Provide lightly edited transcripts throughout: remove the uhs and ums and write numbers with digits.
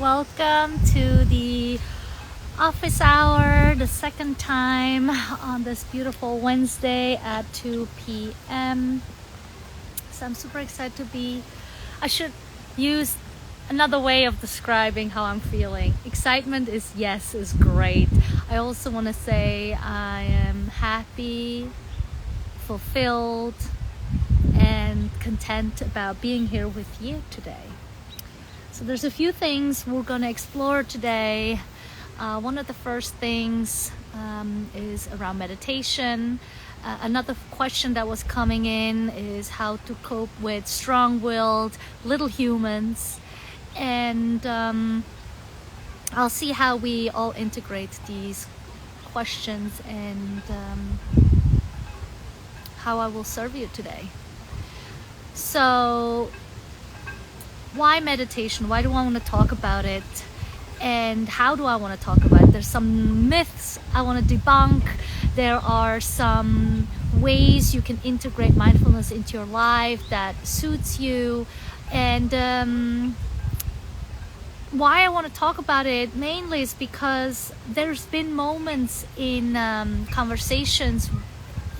Welcome to the office hour, the second time on this beautiful Wednesday at 2 p.m. So I'm super excited to be. I should use another way of describing how I'm feeling. Excitement is great. I also want to say I am happy, fulfilled, and content about being here with you today. So there's a few things we're going to explore today. One of the first things is around meditation. Another question that was coming in is how to cope with strong-willed little humans. And I'll see how we all integrate these questions and how I will serve you today. So why meditation? Why do I want to talk about it? And how do I want to talk about it? There's some myths I want to debunk. There are some ways you can integrate mindfulness into your life that suits you. And why I want to talk about it mainly is because there's been moments in conversations,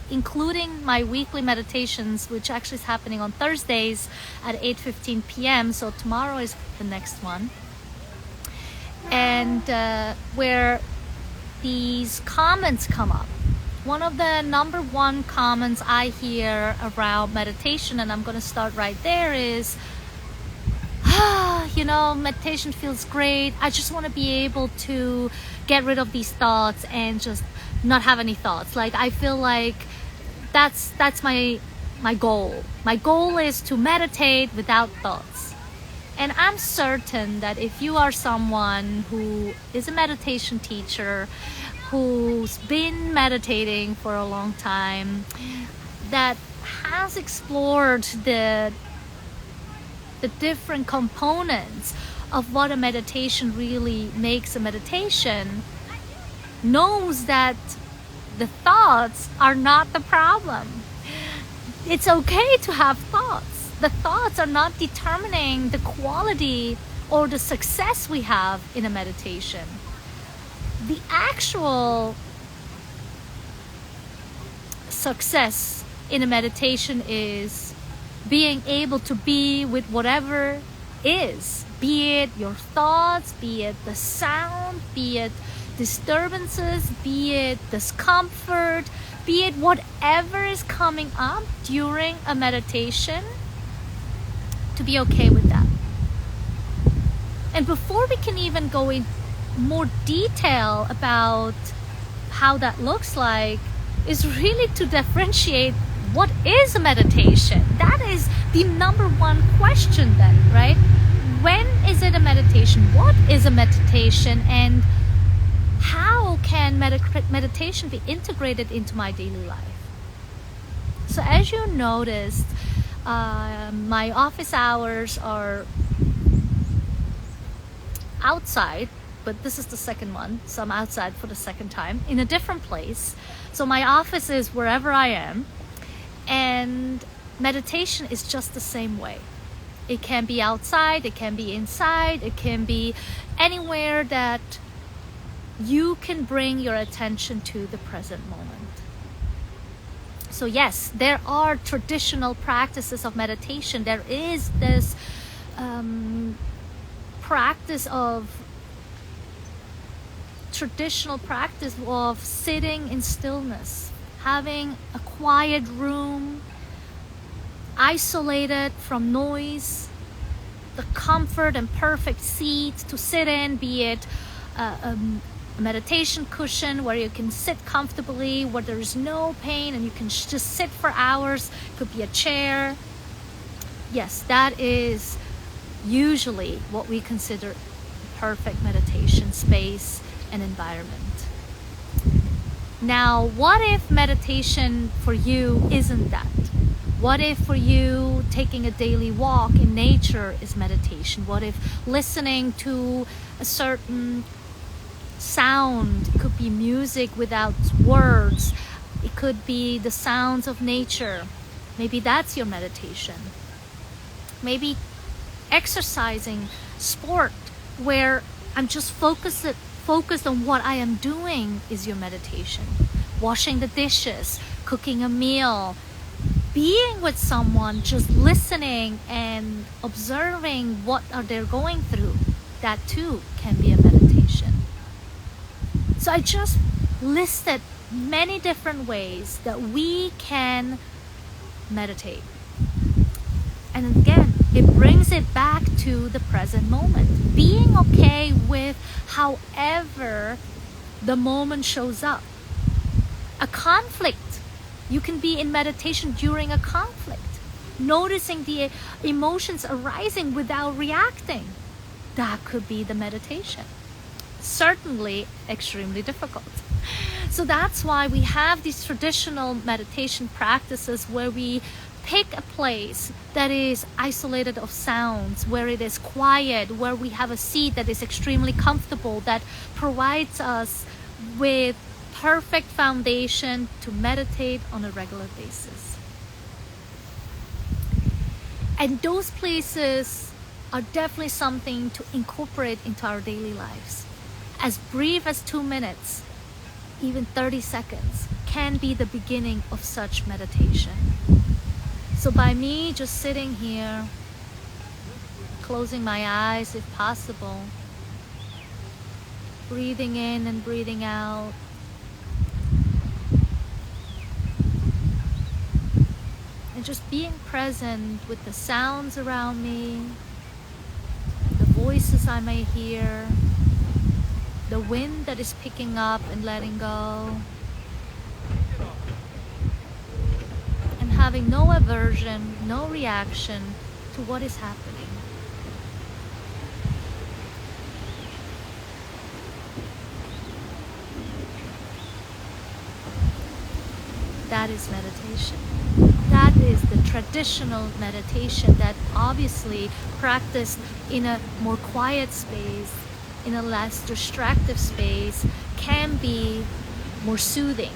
including my weekly meditations, which actually is happening on Thursdays at 8:15 p.m. So tomorrow is the next one. And where these comments come up. One of the number one comments I hear around meditation, and I'm going to start right there, is, meditation feels great. I just want to be able to get rid of these thoughts and just not have any thoughts. Like, I feel like that's my goal. My goal is to meditate without thoughts. And I'm certain that if you are someone who is a meditation teacher, who's been meditating for a long time, that has explored the different components of what a meditation really makes a meditation, knows that the thoughts are not the problem. It's okay to have thoughts. The thoughts are not determining the quality or the success we have in a meditation. The actual success in a meditation is being able to be with whatever is, be it your thoughts, be it the sound, be it disturbances, be it discomfort, be it whatever is coming up during a meditation, to be okay with that. And before we can even go in more detail about how that looks like, is really to differentiate what is a meditation. That is the number one question then, right? When is it a meditation? What is a meditation? And how can meditation be integrated into my daily life? So as you noticed, my office hours are outside, but this is the second one, so I'm outside for the second time in a different place. So my office is wherever I am, and meditation is just the same way. It can be outside, it can be inside, it can be anywhere that you can bring your attention to the present moment. So yes, there are traditional practices of meditation. There is this traditional practice of sitting in stillness, having a quiet room, isolated from noise, the comfort and perfect seat to sit in, be it a meditation cushion where you can sit comfortably, where there is no pain and you can just sit for hours. It could be a chair. Yes, that is usually what we consider perfect meditation space and environment. Now, what if meditation for you isn't that? What if for you taking a daily walk in nature is meditation? What if listening to a certain sound? It could be music without words. It could be the sounds of nature. Maybe that's your meditation. Maybe exercising, sport where I'm just focused on what I am doing is your meditation. Washing the dishes, cooking a meal, being with someone, just listening and observing what are they going through, that too can be a meditation. So I just listed many different ways that we can meditate. And again, it brings it back to the present moment. Being okay with however the moment shows up. A conflict. You can be in meditation during a conflict. Noticing the emotions arising without reacting. That could be the meditation. Certainly extremely difficult. So that's why we have these traditional meditation practices where we pick a place that is isolated of sounds, where it is quiet, where we have a seat that is extremely comfortable, that provides us with perfect foundation to meditate on a regular basis. And those places are definitely something to incorporate into our daily lives. As brief as 2 minutes, even 30 seconds, can be the beginning of such meditation. So by me just sitting here, closing my eyes if possible, breathing in and breathing out, and just being present with the sounds around me, the voices I may hear, the wind that is picking up and letting go, and having no aversion, no reaction to what is happening. That is meditation. That is the traditional meditation that obviously practiced in a more quiet space, in a less distractive space, can be more soothing.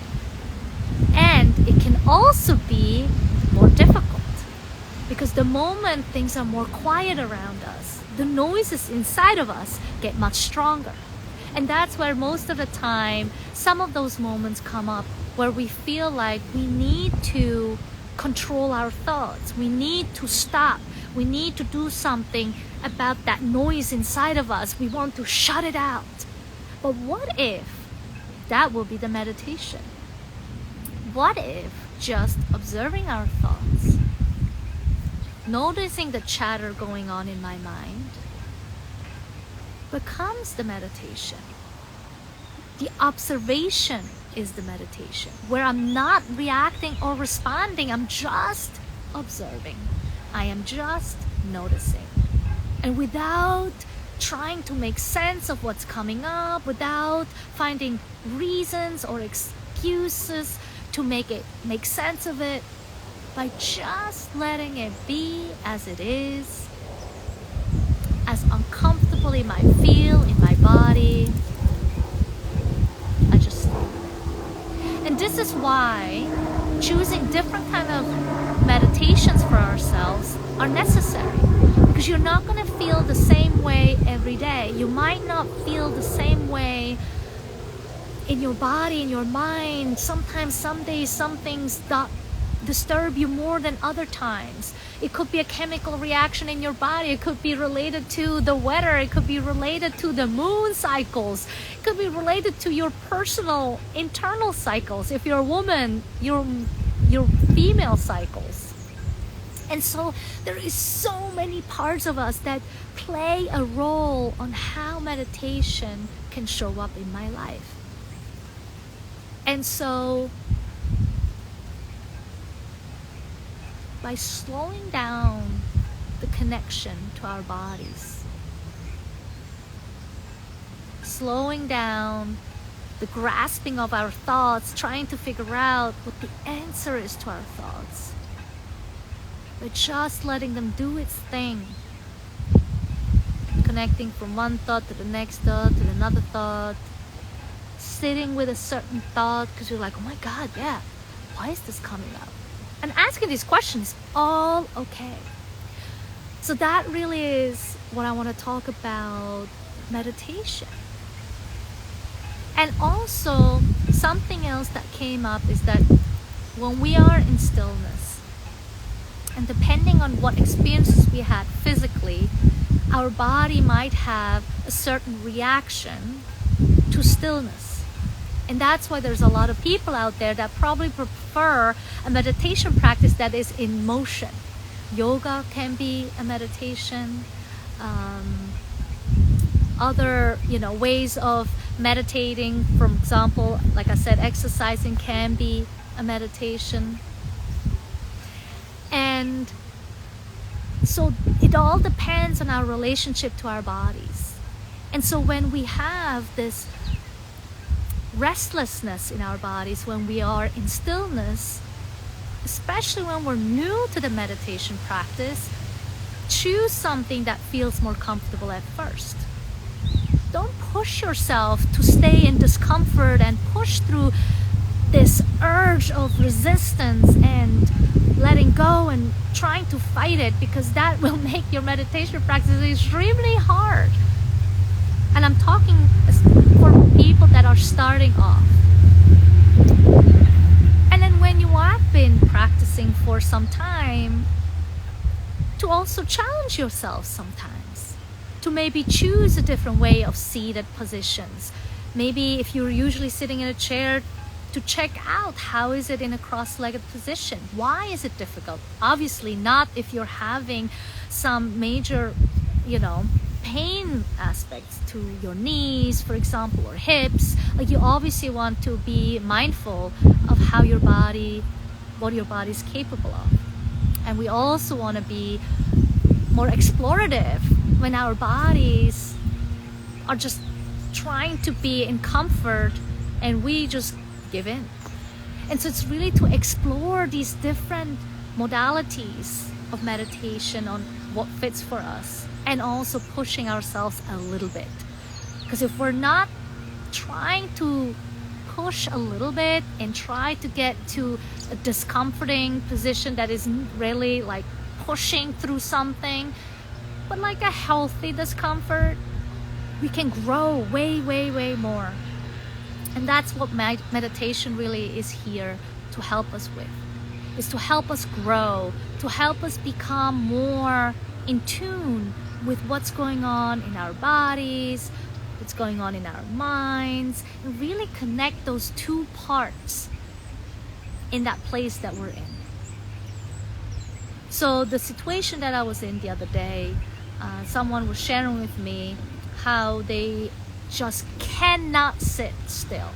And it can also be more difficult, because the moment things are more quiet around us, the noises inside of us get much stronger. And that's where most of the time some of those moments come up where we feel like we need to control our thoughts. We need to stop. We need to do something about that noise inside of us. We want to shut it out. But what if that will be the meditation? What if just observing our thoughts, noticing the chatter going on in my mind, becomes the meditation? The observation is the meditation, where I'm not reacting or responding. I'm just observing. I am just noticing. And without trying to make sense of what's coming up, without finding reasons or excuses to make sense of it, by just letting it be as it is, as uncomfortable it might feel in my body, I just stay. And this is why choosing different kind of meditations for ourselves are necessary, because you're not going to feel the same way every day. You might not feel the same way in your body, in your mind. Sometimes, some days, some things disturb you more than other times. It could be a chemical reaction in your body. It could be related to the weather. It could be related to the moon cycles. It could be related to your personal internal cycles. If you're a woman, your female cycles. And so there is so many parts of us that play a role on how meditation can show up in my life. And so by slowing down the connection to our bodies, slowing down the grasping of our thoughts, trying to figure out what the answer is to our thoughts, by just letting them do its thing, connecting from one thought to the next thought to another thought, sitting with a certain thought because you're like, oh my God, yeah, why is this coming up? And asking these questions, all okay. So that really is what I want to talk about meditation. And also, something else that came up is that when we are in stillness, and depending on what experiences we had physically, our body might have a certain reaction to stillness. And that's why there's a lot of people out there that probably prefer a meditation practice that is in motion. Yoga can be a meditation. Other, ways of meditating, for example, like I said, exercising can be a meditation. And so it all depends on our relationship to our bodies. And so when we have this restlessness in our bodies, when we are in stillness, especially when we're new to the meditation practice, choose something that feels more comfortable at first. Don't push yourself to stay in discomfort and push through this urge of resistance and letting go and trying to fight it, because that will make your meditation practice extremely hard. And I'm talking for people that are starting off. And then when you have been practicing for some time, to also challenge yourself sometimes, to maybe choose a different way of seated positions. Maybe if you're usually sitting in a chair, to check out how is it in a cross-legged position. Why is it difficult? Obviously not if you're having some major, pain aspects to your knees, for example, or hips. Like, you obviously want to be mindful of how what your body is capable of. And we also want to be more explorative when our bodies are just trying to be in comfort and we just give in. And so it's really to explore these different modalities of meditation on what fits for us, and also pushing ourselves a little bit. Because if we're not trying to push a little bit and try to get to a discomforting position that isn't really like pushing through something, but like a healthy discomfort, we can grow way, way, way more. And that's what meditation really is here to help us with, is to help us grow, to help us become more in tune with what's going on in our bodies, what's going on in our minds, and really connect those two parts in that place that we're in. So the situation that I was in the other day, someone was sharing with me how they just cannot sit still.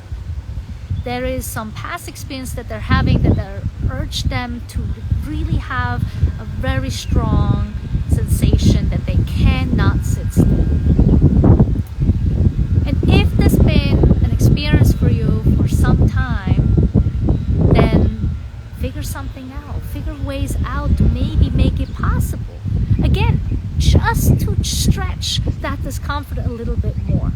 There is some past experience that they're having that urge them to really have a very strong sensation that they cannot sit still. And if there's been an experience for you for some time, then figure something out, figure ways out to maybe make it possible. Again, just to stretch that discomfort a little bit more.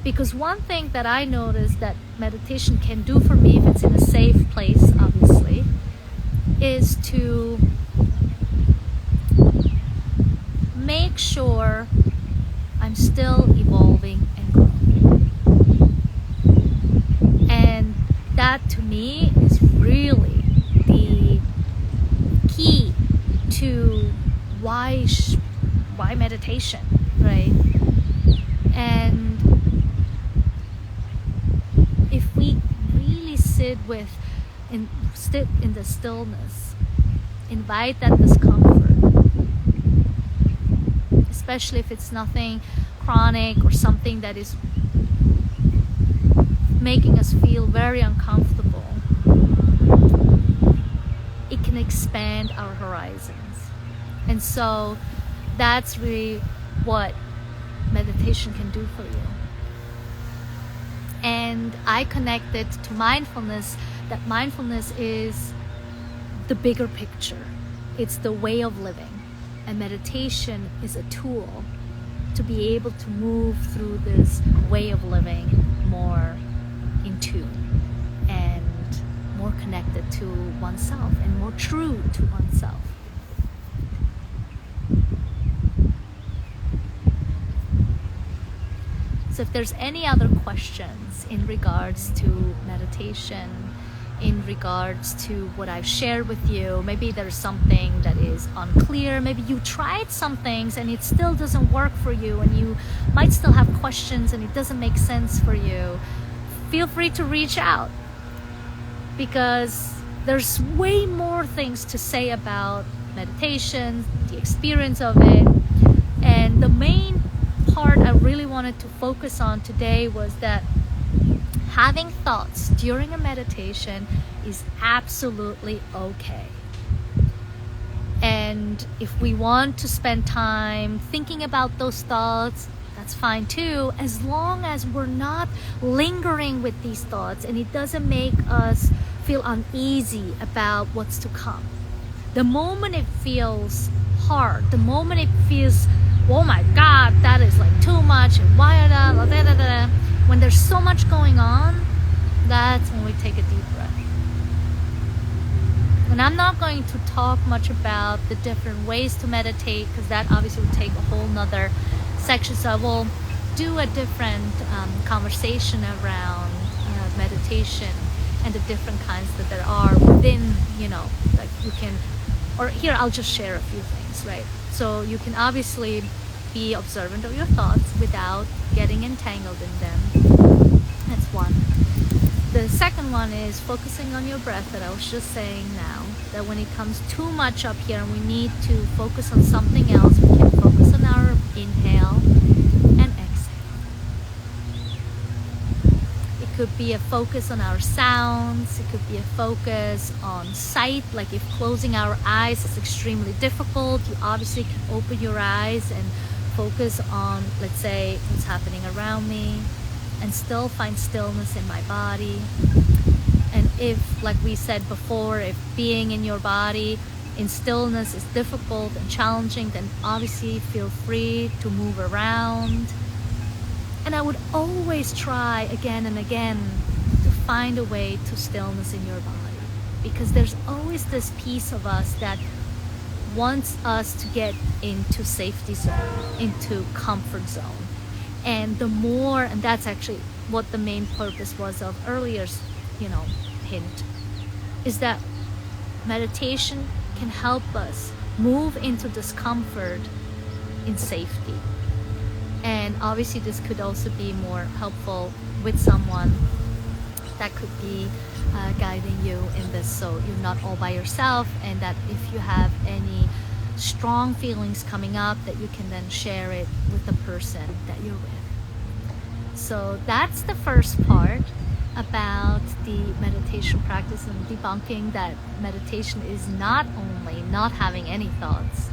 Because one thing that I noticed that meditation can do for me, if it's in a safe place, obviously, is to make sure I'm still evolving and growing. And that to me is really the key to why meditation, right? And if we really sit in the stillness, invite that discomfort, especially if it's nothing chronic or something that is making us feel very uncomfortable, it can expand our horizons. And so that's really what meditation can do for you. And I connected to mindfulness, that mindfulness is the bigger picture. It's the way of living. And meditation is a tool to be able to move through this way of living more in tune and more connected to oneself and more true to oneself. So if there's any other questions in regards to meditation, in regards to what I've shared with you, maybe there's something that is unclear, maybe you tried some things and it still doesn't work for you, and you might still have questions and it doesn't make sense for you, feel free to reach out, because there's way more things to say about meditation, the experience of it. And the main part I really wanted to focus on today was that having thoughts during a meditation is absolutely okay. And if we want to spend time thinking about those thoughts, that's fine too, as long as we're not lingering with these thoughts and it doesn't make us feel uneasy about what's to come. The moment it feels hard, the moment it feels, oh my God, that is like too much, and why da da da da, when there's so much going on, that's when we take a deep breath. And I'm not going to talk much about the different ways to meditate, because that obviously would take a whole nother section. So I will do a different conversation around meditation and the different kinds that there are within, like you can, or here I'll just share a few things, right? So you can obviously be observant of your thoughts without getting entangled in them. That's one. The second one is focusing on your breath, that I was just saying now, that when it comes too much up here and we need to focus on something else, we can focus on our inhale and exhale. It could be a focus on our sounds, it could be a focus on sight, like if closing our eyes is extremely difficult, you obviously can open your eyes and focus on, let's say, what's happening around me, and still find stillness in my body. And if, like we said before, if being in your body in stillness is difficult and challenging, then obviously feel free to move around. And I would always try again and again to find a way to stillness in your body, because there's always this piece of us that wants us to get into safety zone, into comfort zone. And the more, and that's actually what the main purpose was of earlier, hint, is that meditation can help us move into discomfort in safety. And obviously this could also be more helpful with someone that could be guiding you in this, so you're not all by yourself, and that if you have any strong feelings coming up, that you can then share it with the person that you're with. So that's the first part about the meditation practice, and debunking that meditation is not only not having any thoughts.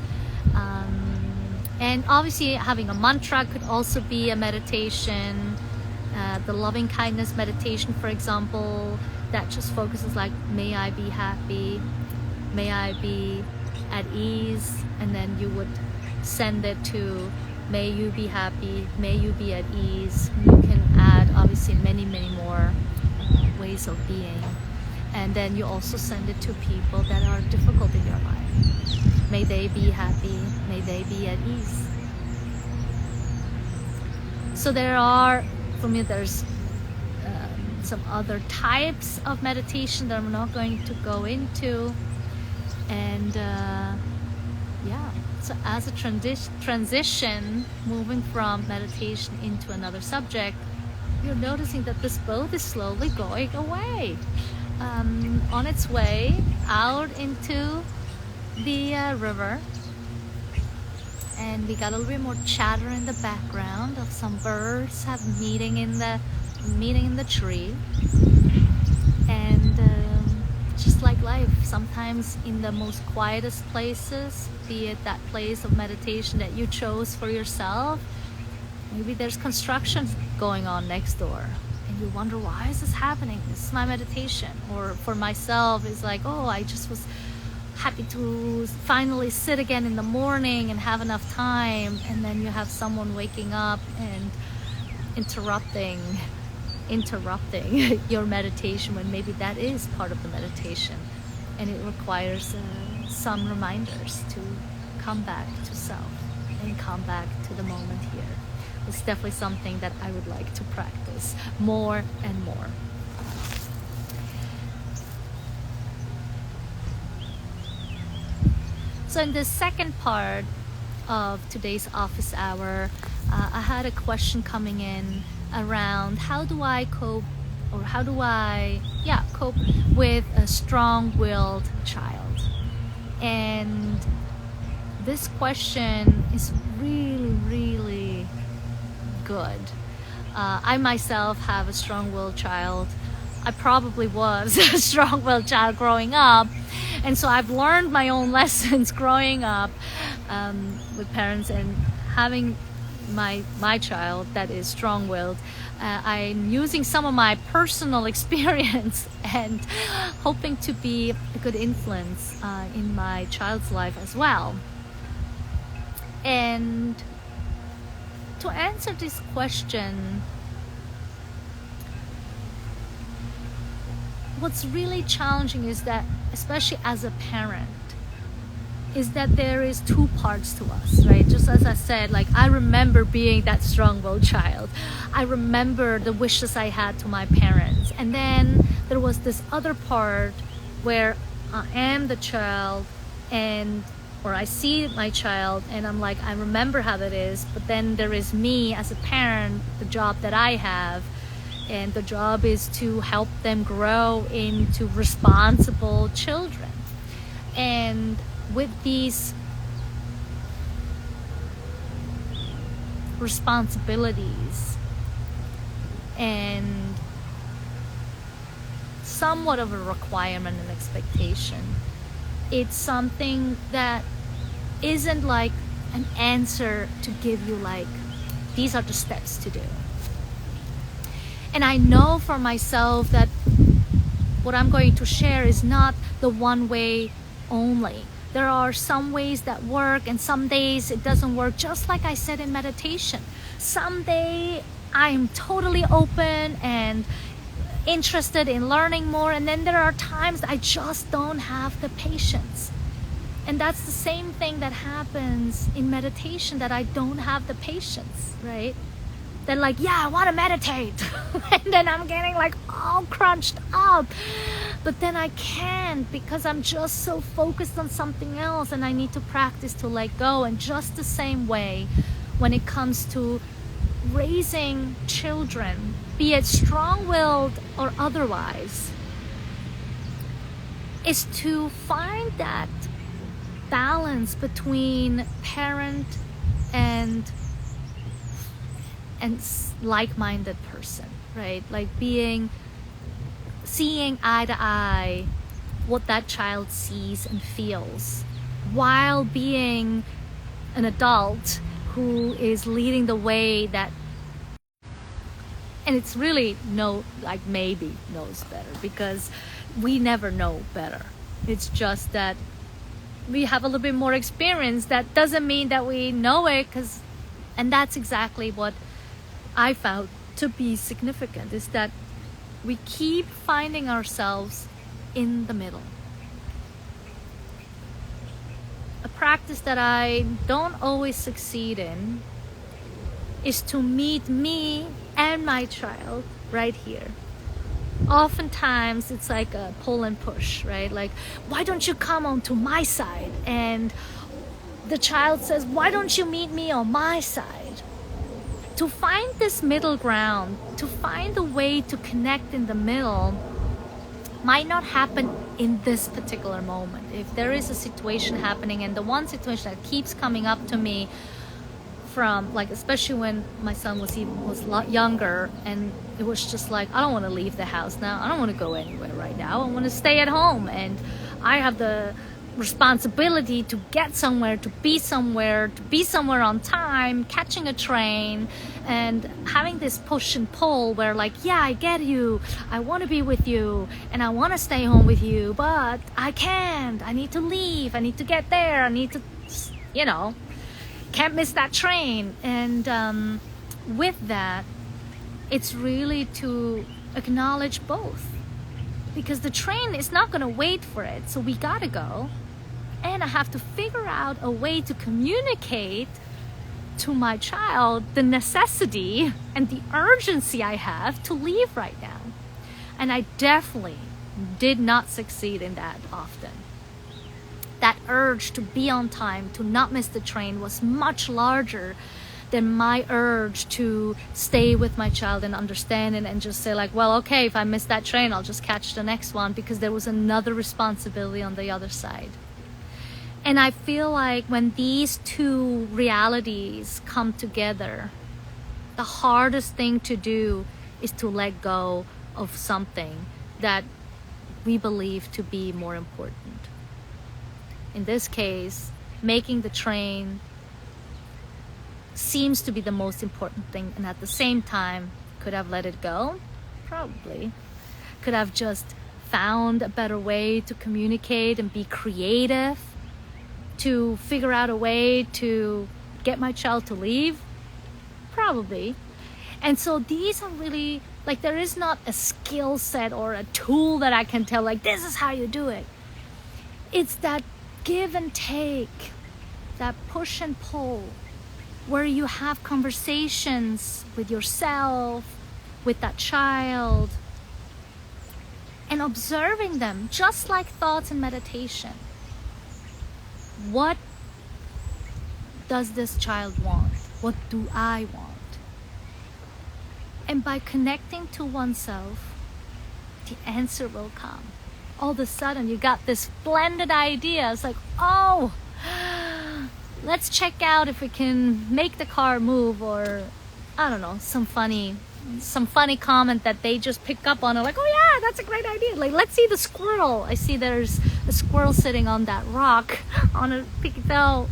And obviously having a mantra could also be a meditation. The loving kindness meditation, for example, that just focuses like, may I be happy, may I be at ease, and then you would send it to, may you be happy, may you be at ease. You can add obviously many more ways of being, and then you also send it to people that are difficult in your life. May they be happy, may they be at ease. So there are, for me, there's some other types of meditation that I'm not going to go into. And so as a transition, moving from meditation into another subject, you're noticing that this boat is slowly going away, on its way out into the river. And we got a little bit more chatter in the background of some birds meeting in the tree. And just like life, sometimes in the most quietest places, be it that place of meditation that you chose for yourself, maybe there's construction going on next door, and you wonder, why is this happening? This is my meditation. Or for myself, it's like, oh, I just was happy to finally sit again in the morning and have enough time. And then you have someone waking up and interrupting your meditation, when maybe that is part of the meditation, and it requires some reminders to come back to self and come back to the moment here. It's definitely something that I would like to practice more and more. So in the second part of today's office hour, I had a question coming in around how do I cope, or how do I cope with a strong-willed child. And this question is really good. I myself have a strong-willed child. I probably was a strong-willed child growing up, and so I've learned my own lessons growing up with parents, and having my child that is strong-willed. I'm using some of my personal experience and hoping to be a good influence in my child's life as well. And to answer this question, what's really challenging is that, especially as a parent, is that there is two parts to us, right? Just as I said, like, I remember being that strong-willed child. I remember the wishes I had to my parents. And then there was this other part where I am the child, or I see my child and I'm like, I remember how that is. But then there is me as a parent, the job that I have. And the job is to help them grow into responsible children. And with these responsibilities and somewhat of a requirement and expectation, it's something that isn't like an answer to give you like, these are the steps to do. And I know for myself that what I'm going to share is not the one way only. There are some ways that work, and some days it doesn't work, just like I said in meditation. Someday I'm totally open and interested in learning more, and then there are times I just don't have the patience. And that's the same thing that happens in meditation, that I don't have the patience, right? Then like, I want to meditate. And then I'm getting like all crunched up. But then I can't, because I'm just so focused on something else, and I need to practice to let go. And just the same way when it comes to raising children, be it strong-willed or otherwise, is to find that balance between parent and like-minded person, right? Like seeing eye to eye what that child sees and feels, while being an adult who is leading the way that, and it's really maybe knows better, because we never know better. It's just that we have a little bit more experience. That doesn't mean that we know it, and that's exactly what I found to be significant, is that we keep finding ourselves in the middle. A practice that I don't always succeed in is to meet me and my child right here. Oftentimes it's like a pull and push, right? Like, why don't you come onto my side? And the child says, why don't you meet me on my side? To find this middle ground, to find a way to connect in the middle, might not happen in this particular moment. If there is a situation happening, and the one situation that keeps coming up to me from, like, especially when my son was a lot younger, and it was just like, I don't want to leave the house now. I don't want to go anywhere right now. I want to stay at home, and I have the responsibility to get somewhere, to be somewhere on time, catching a train, and having this push and pull where, like, I get you, I want to be with you, and I want to stay home with you, but I can't. I need to leave. I need to get there. I need to, can't miss that train. And with that, it's really to acknowledge both, because the train is not going to wait for it, so we gotta go. And I have to figure out a way to communicate to my child the necessity and the urgency I have to leave right now. And I definitely did not succeed in that often. That urge to be on time, to not miss the train, was much larger than my urge to stay with my child and understand it and just say like, well, okay, if I miss that train, I'll just catch the next one, because there was another responsibility on the other side. And I feel like when these two realities come together, the hardest thing to do is to let go of something that we believe to be more important. In this case, making the train seems to be the most important thing, and at the same time, could have let it go? Probably. Could have just found a better way to communicate and be creative, to figure out a way to get my child to leave? Probably. And so these are really, like, there is not a skill set or a tool that I can tell, like, this is how you do it. It's that give and take, that push and pull, where you have conversations with yourself, with that child, and observing them, just like thoughts and meditation. What does this child want? What do I want? And by connecting to oneself, the answer will come. All of a sudden, you got this splendid idea. It's like, oh, let's check out if we can make the car move, or I don't know, some funny comment that they just pick up on. Like, oh yeah, that's a great idea. Like, let's see the squirrel. I see there's a squirrel sitting on that rock on a pigtail,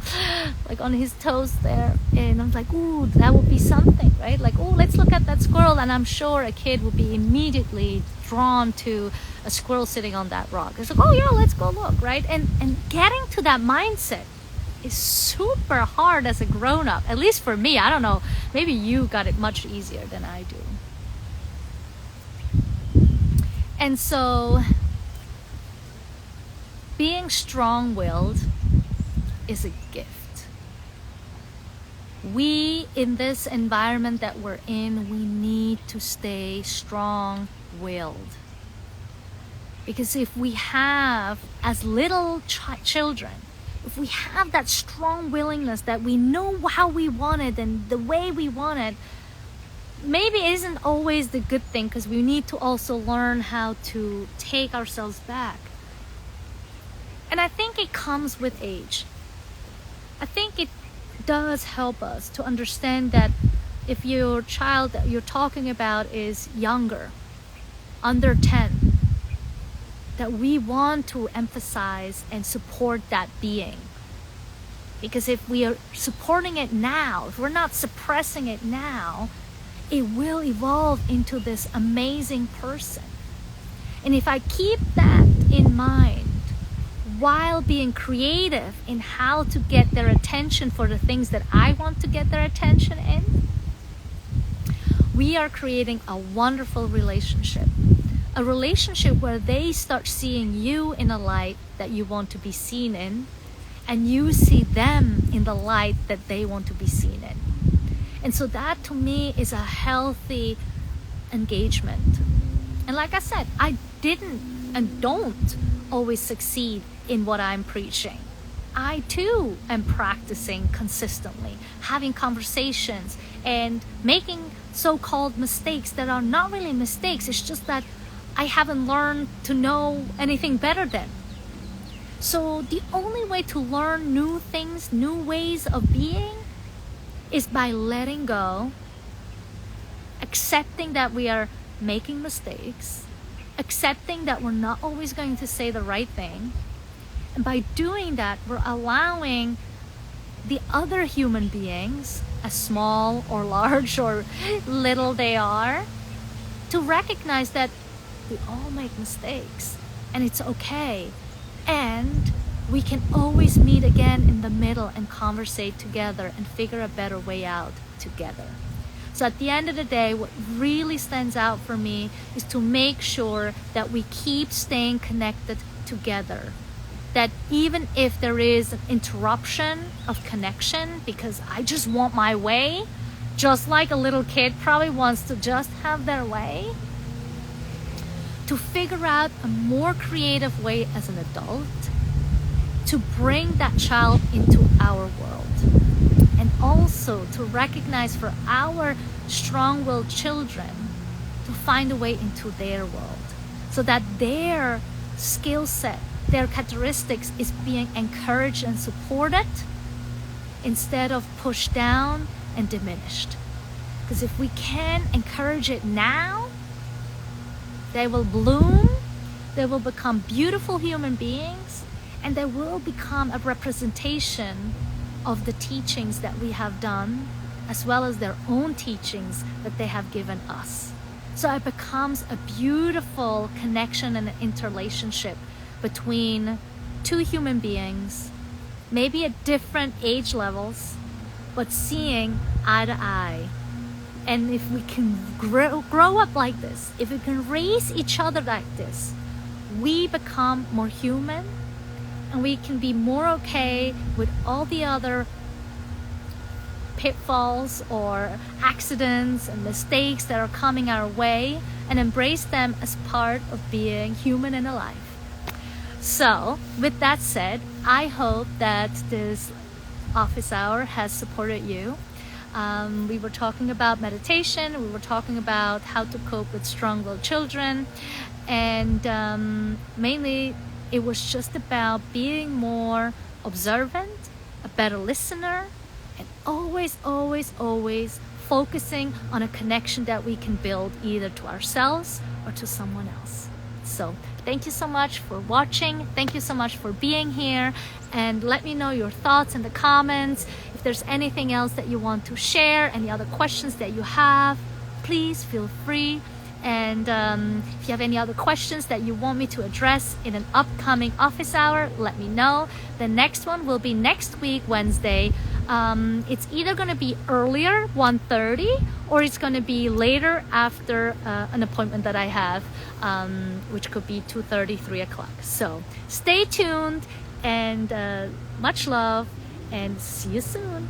like on his toes there. And I'm like, ooh, that would be something, right? Like, oh, let's look at that squirrel. And I'm sure a kid would be immediately drawn to a squirrel sitting on that rock. It's like, oh yeah, let's go look, right? And getting to that mindset is super hard as a grown-up, at least for me. I don't know, maybe you got it much easier than I do. And so being strong-willed is a gift. We, in this environment that we're in, we need to stay strong-willed. Because if we have, as little children, if we have that strong willingness that we know how we want it and the way we want it, maybe it isn't always the good thing, because we need to also learn how to take ourselves back. And I think it comes with age. I think it does help us to understand that if your child that you're talking about is younger, under 10, that we want to emphasize and support that being. Because if we are supporting it now, if we're not suppressing it now, it will evolve into this amazing person. And if I keep that in mind while being creative in how to get their attention for the things that I want to get their attention in, we are creating a wonderful relationship. A relationship where they start seeing you in a light that you want to be seen in, and you see them in the light that they want to be seen in. And so that, to me, is a healthy engagement. And like I said, I didn't and don't always succeed in what I'm preaching. I too am practicing consistently, having conversations and making so-called mistakes that are not really mistakes. It's just that I haven't learned to know anything better than. So the only way to learn new things, new ways of being, is by letting go, accepting that we are making mistakes, accepting that we're not always going to say the right thing. And by doing that, we're allowing the other human beings, as small or large or little they are, to recognize that we all make mistakes and it's okay. And we can always meet again in the middle and conversate together and figure a better way out together. So at the end of the day, what really stands out for me is to make sure that we keep staying connected together. that even if there is an interruption of connection because I just want my way, just like a little kid probably wants to just have their way, to figure out a more creative way as an adult to bring that child into our world, and also to recognize for our strong-willed children to find a way into their world so that their skill set, their characteristics is being encouraged and supported instead of pushed down and diminished. Because if we can encourage it now, they will bloom, they will become beautiful human beings, and they will become a representation of the teachings that we have done, as well as their own teachings that they have given us. So it becomes a beautiful connection and an interrelationship between two human beings, maybe at different age levels, but seeing eye to eye. And if we can grow up like this, if we can raise each other like this, we become more human, and we can be more okay with all the other pitfalls or accidents and mistakes that are coming our way, and embrace them as part of being human and alive. So with that said, I hope that this office hour has supported you. We were talking about meditation, we were talking about how to cope with strong-willed children, and mainly it was just about being more observant, a better listener, and always focusing on a connection that we can build either to ourselves or to someone else. So thank you so much for watching. Thank you so much for being here, and let me know your thoughts in the comments. If there's anything else that you want to share, any other questions that you have, please feel free. And if you have any other questions that you want me to address in an upcoming office hour, let me know. The next one will be next week, Wednesday. It's either going to be earlier, 1:30, or it's going to be later after an appointment that I have, which could be 2:30, 3 o'clock. So stay tuned, and much love, and see you soon.